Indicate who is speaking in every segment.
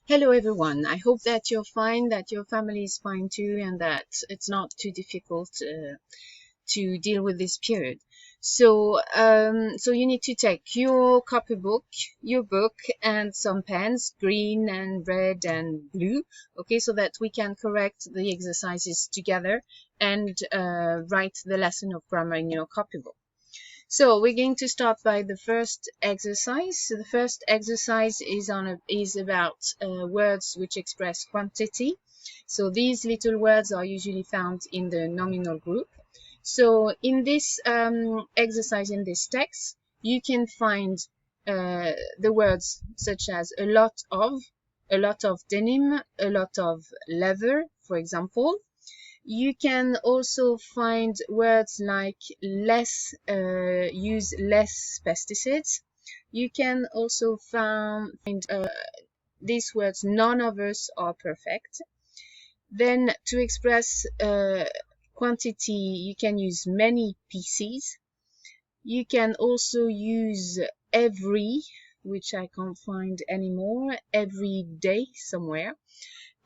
Speaker 1: Hello everyone, I hope that you're fine, that your family is fine too, and that it's not too difficult to deal with this period. So you need to take your copybook, your book, and some pens, green and red and blue, okay, so that we can correct the exercises together and write the lesson of grammar in your copybook. So we're going to start by the first exercise. So the first exercise is about words which express quantity. So these little words are usually found in the nominal group. So in this exercise, in this text, you can find the words such as a lot of denim, a lot of leather, for example. You can also find words like use less pesticides. You can also find these words, none of us are perfect. Then to express quantity, you can use many pieces. You can also use every, which I can't find anymore, every day somewhere.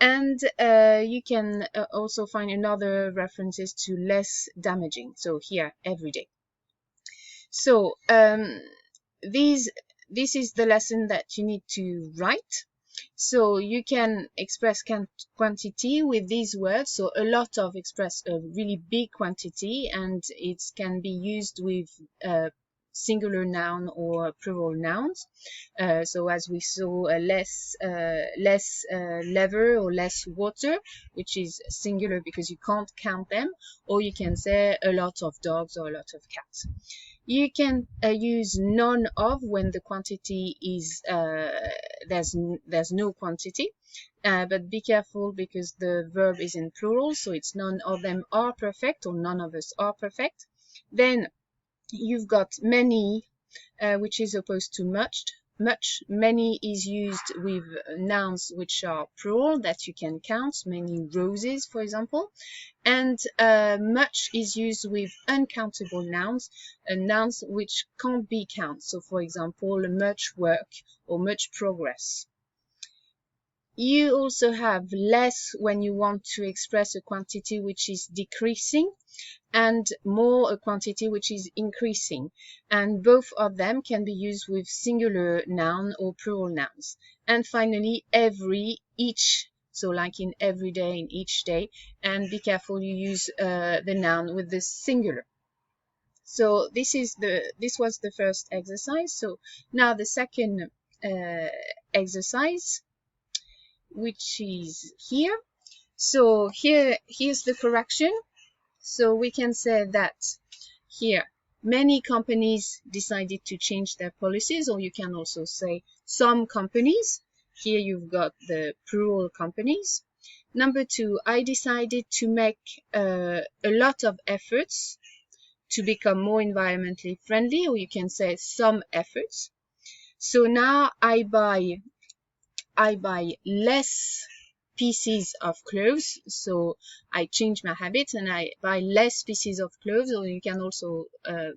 Speaker 1: And you can also find another references to less damaging. So here, every day. So this is the lesson that you need to write. So you can express quantity with these words. So a lot of express a really big quantity, and it can be used with singular noun or plural nouns. So as we saw, less leather or less water, which is singular because you can't count them, or you can say a lot of dogs or a lot of cats. You can use none of when the quantity is there's no quantity, but be careful because the verb is in plural, so it's none of them are perfect or none of us are perfect. Then you've got many, which is opposed to much. Many is used with nouns which are plural that you can count, many roses, for example. And much is used with uncountable nouns, nouns which can't be counted. So, for example, much work or much progress. You also have less when you want to express a quantity which is decreasing, and more a quantity which is increasing. And both of them can be used with singular noun or plural nouns. And finally, every, each. So like in every day, in each day. And be careful you use the noun with the singular. So this was the first exercise. So now the second exercise, which is here. So here's the correction. So we can say that here many companies decided to change their policies, or you can also say some companies. Here you've got the plural companies. Number two, I decided to make a lot of efforts to become more environmentally friendly, or you can say some efforts. So now I buy less pieces of clothes. So I change my habits and I buy less pieces of clothes, or you can also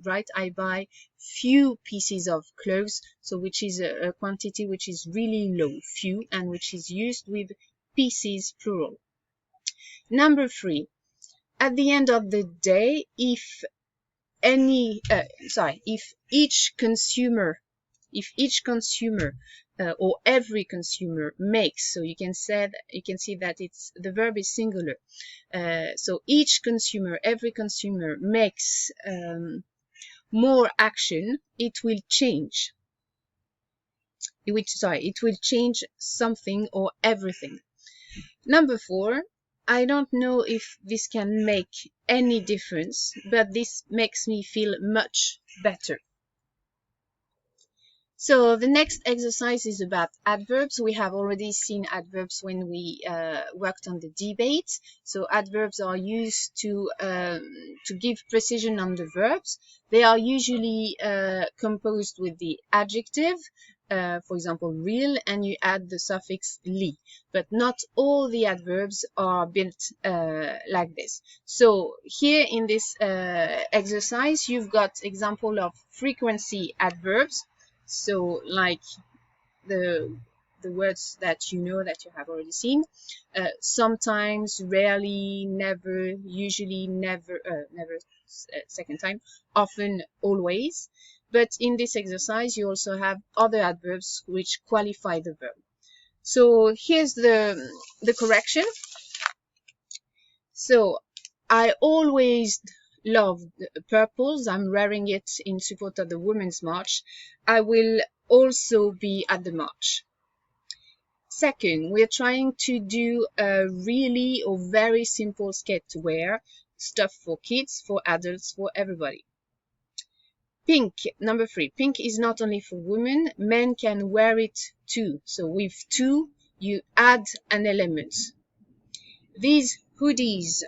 Speaker 1: write I buy few pieces of clothes, so which is a quantity which is really low, few, and which is used with pieces plural. Number three, at the end of the day, if each consumer or every consumer makes, so you can see that it's the verb is singular. So each consumer, every consumer makes more action, it will change. It will change something or everything. Number four, I don't know if this can make any difference, but this makes me feel much better. So the next exercise is about adverbs. We have already seen adverbs when we worked on the debate. So adverbs are used to give precision on the verbs. They are usually composed with the adjective, for example, real, and you add the suffix "li." But not all the adverbs are built like this. So here in this exercise, you've got example of frequency adverbs. So like the the words that you know, that you have already seen. Sometimes, rarely, never, usually, never, never, second time, often, always. But in this exercise, you also have other adverbs which qualify the verb. So here's the correction. So I always love purples. I'm wearing it in support of the Women's March. I will also be at the march. Second, we're trying to do a really or very simple skate to wear, stuff for kids, for adults, for everybody. Pink, number 3. Pink is not only for women, men can wear it too. So with two, you add an element. These hoodies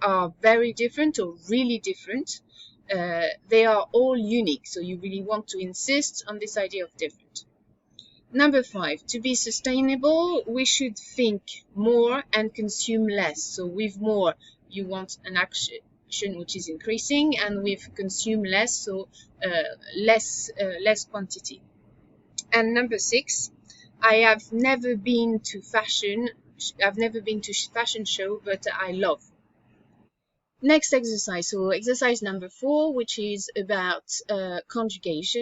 Speaker 1: are very different or really different. They are all unique, so you really want to insist on this idea of different. Number 5, to be sustainable, we should think more and consume less. So with more, you want an action which is increasing, and with consume less, so less quantity. And number 6, I have never been to fashion show, but I love. Next exercise, so exercise number 4, which is about conjugating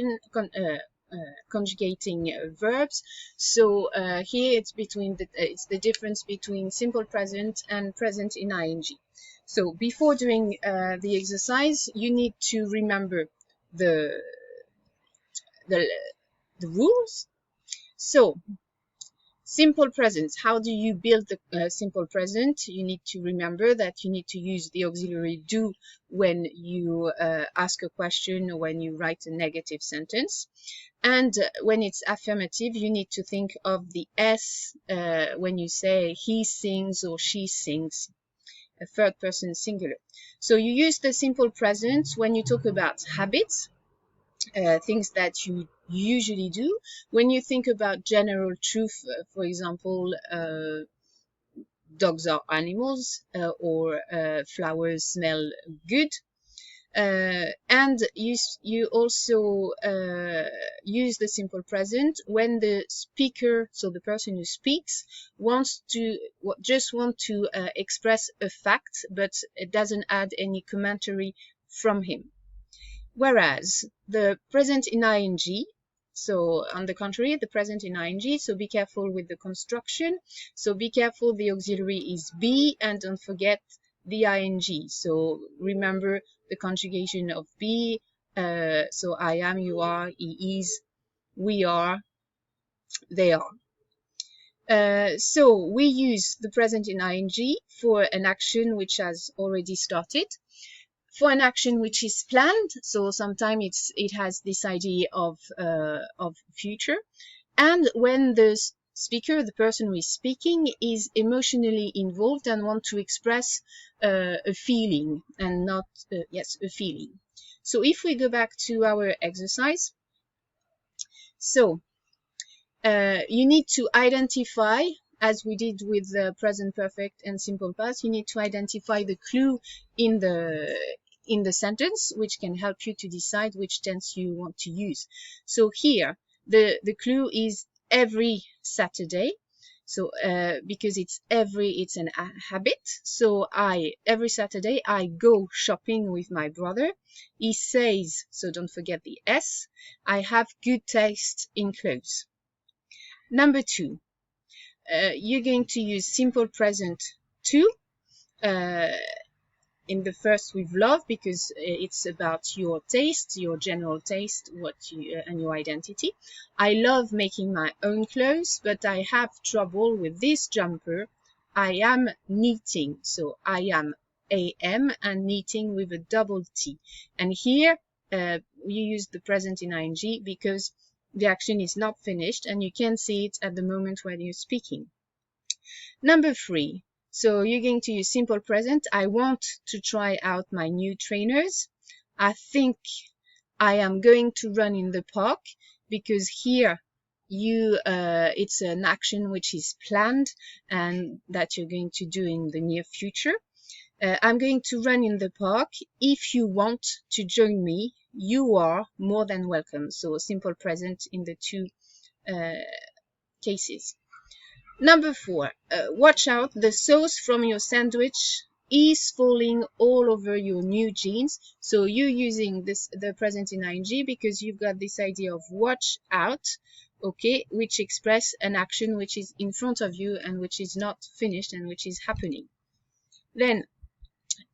Speaker 1: verbs. So here it's the difference between simple present and present in ing. So before doing the exercise, you need to remember the rules. So simple present. How do you build the simple present? You need to remember that you need to use the auxiliary do when you ask a question or when you write a negative sentence. And when it's affirmative, you need to think of the S when you say he sings or she sings, a third person singular. So you use the simple present when you talk about habits, things that you usually do. When you think about general truth, for example, dogs are animals, or flowers smell good. And you also use the simple present when the speaker, so the person who speaks, just want to express a fact, but it doesn't add any commentary from him. Whereas the present in ing, so on the contrary, the present in ing, so be careful with the construction. So be careful, the auxiliary is be, and don't forget the ing. So remember the conjugation of be. So I am, you are, he is, we are, they are. So we use the present in ing for an action which has already started. For an action which is planned, so sometimes it has this idea of future, and when the speaker, the person who is speaking, is emotionally involved and want to express a feeling, and not a feeling. So if we go back to our exercise, so you need to identify, as we did with the present perfect and simple past, you need to identify the clue in the sentence, which can help you to decide which tense you want to use. So here, the clue is every Saturday. So because it's an habit. So every Saturday I go shopping with my brother. He says, so don't forget the S, I have good taste in clothes. Number 2, you're going to use simple present to in the first with love, because it's about your taste, your general taste, and your identity. I love making my own clothes, but I have trouble with this jumper. I am knitting, so I am am, and knitting with a double T. And here you use the present in ing because the action is not finished and you can see it at the moment when you're speaking. Number 3, so you're going to use simple present. I want to try out my new trainers. I think I am going to run in the park, because here it's an action which is planned and that you're going to do in the near future. I'm going to run in the park. If you want to join me, you are more than welcome. So simple present in the two cases. Number 4, watch out, the sauce from your sandwich is falling all over your new jeans. So you're using the present in ing because you've got this idea of watch out, okay, which express an action which is in front of you and which is not finished and which is happening. Then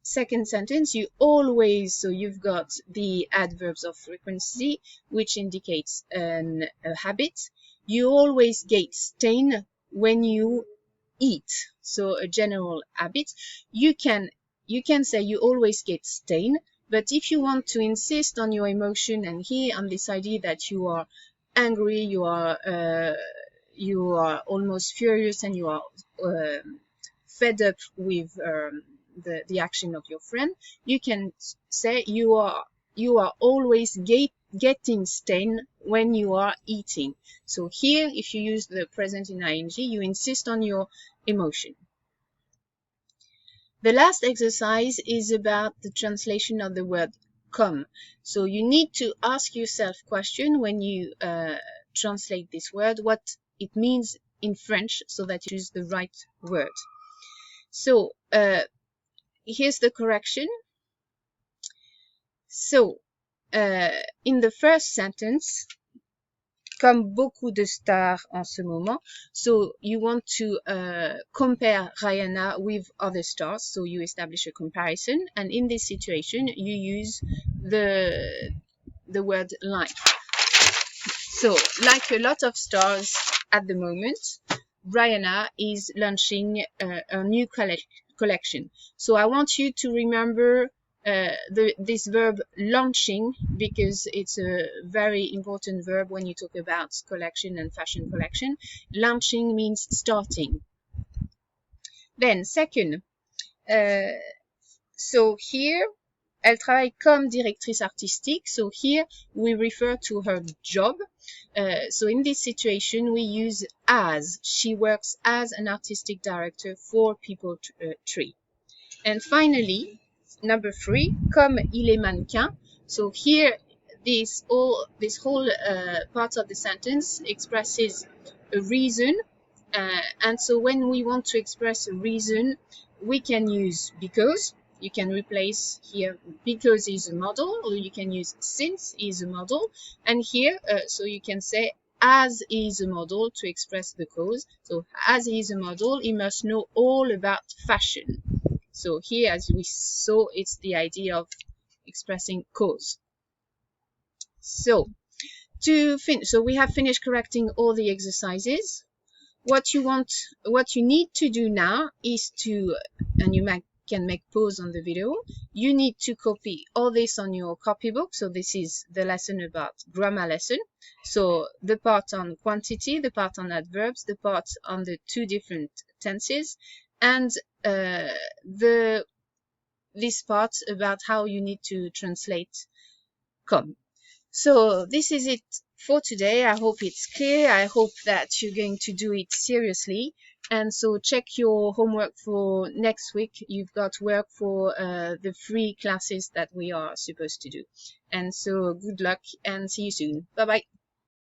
Speaker 1: second sentence, you always, so you've got the adverbs of frequency, which indicates a habit. You always get stain when you eat, so a general habit. You can say you always get stain, but if you want to insist on your emotion and here on this idea that you are angry, you are almost furious, and you are fed up with the action of your friend, you can say you are always getting stain when you are eating. So here, if you use the present in ing, you insist on your emotion. The last exercise is about the translation of the word come. So you need to ask yourself question when you translate this word, what it means in French, so that you use the right word. So here's the correction. So in the first sentence, comme beaucoup de stars en ce moment, so you want to compare Rihanna with other stars, so you establish a comparison, and in this situation you use the word like. So like a lot of stars at the moment, Rihanna is launching a new collection. So I want you to remember this verb launching, because it's a very important verb when you talk about collection and fashion collection. Launching means starting. Then second, so here, elle travaille comme directrice artistique. So here we refer to her job. So in this situation we use as. She works as an artistic director for People Tree. And finally, number 3, comme il est mannequin. So here, this whole part of the sentence expresses a reason. And so when we want to express a reason, we can use because. You can replace here because is a model, or you can use since is a model. And here, so you can say as is a model to express the cause. So as he is a model, he must know all about fashion. So here, as we saw, it's the idea of expressing cause. So so we have finished correcting all the exercises. What you need to do now is to, and you can make pause on the video, you need to copy all this on your copybook. So this is the lesson about grammar lesson. So the part on quantity, the part on adverbs, the part on the 2 different tenses, and this part about how you need to translate come. So this is it for today. I hope it's clear. I hope that you're going to do it seriously. And so check your homework for next week. You've got work for the 3 classes that we are supposed to do. And so good luck and see you soon. Bye bye.